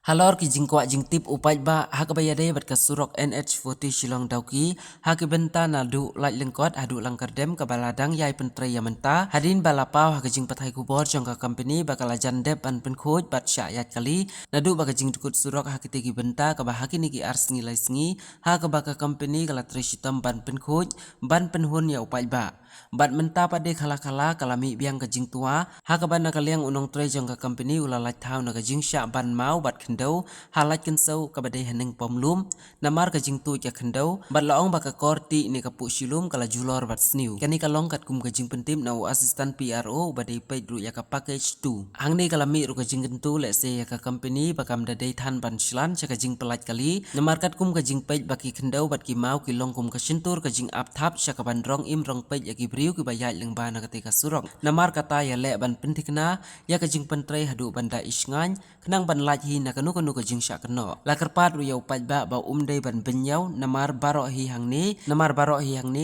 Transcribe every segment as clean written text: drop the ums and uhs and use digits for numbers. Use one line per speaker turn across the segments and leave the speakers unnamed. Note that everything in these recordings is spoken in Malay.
Halor ki jingkwa jingtip upai ba hakbayade bat kasurok NH40 Shillong Dauki hakibenta naldu lait lengkot hadu langkardem kabaladang yai pentre yamenta hadin balapau hakajing pathai kubor jongka company bakala jandep ban penkhoj bat syayat kali nadu bakajing dukut surok hakitegi benta kabahaki niki ars ngilai sngi hakabaka company kala treshitam ban penkhoj ban penhun ya upai ba bat menta pade kala kalami biang kajing tua hakaban nakaliang unong tre jongka company ulalai thau nakajing sya ban mau bat kendau halat kensau kabade heneng pomlum namar kajing tu ya kendau bat laong baka korti ni kapu silum kala julor bat sniu kani kalong kat kum kajing pentim nau asisten PRO bade pai dru ya ka package 2 hangni kalami ru kajing gentu le se ya ka company bakam dade than ban silan cha kajing pelat kali namar kat kum kajing pai baki kendau bat ki mau ki long kum kasintur kajing ap thap sya ka ban rong im rong pai ya ki briu ki bayat leng bana ketika surok namar kata ya le ban pentikna ya kajing pentre hadu banda isngan kenang ban laj hi na kanu kajing syak keno lakarpat ru yau pat ba umdai ban benyau namar barok hi hangni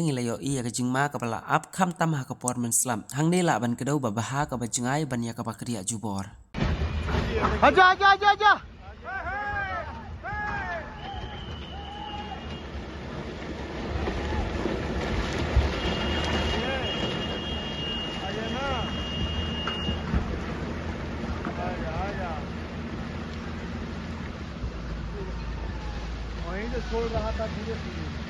ngilayo i ya kajing ma kapala ap kham tam ha kapor men slam hangni la ban kedau babaha ka bajengai ban ya ka bakriya jubor
aja. वहीं से छोड़ रहा था धीरे धीरे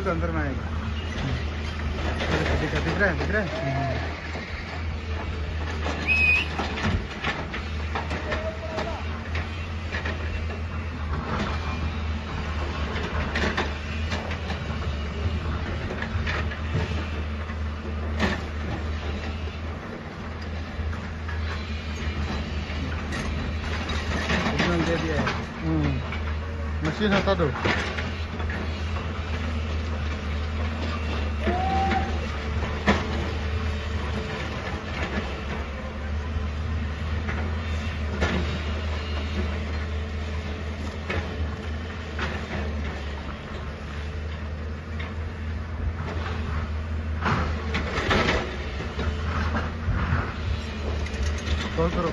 के अंदर में आएगा दिख रहा है दे दिया है मशीन हटा दो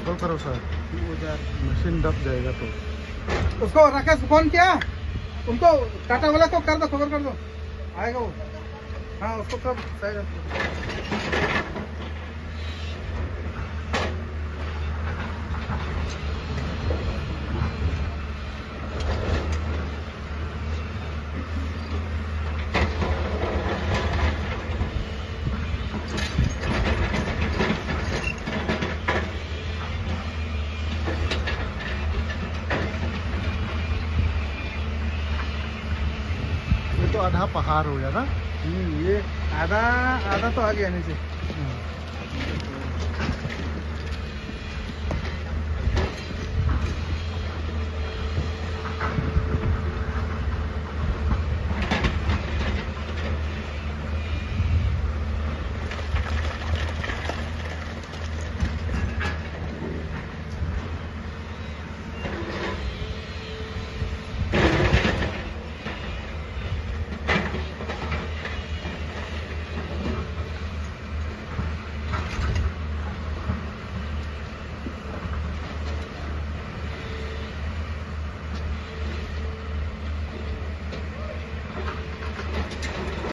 कॉल करो सर मशीन दब जाएगा तो उसको राकेश फोन किया उनको टाटा वाला को कर दो खबर कर दो आएगा वो हाँ उसको कब सही तो आधा पहाड़ हो गया ना ये आधा तो आ गया नीचे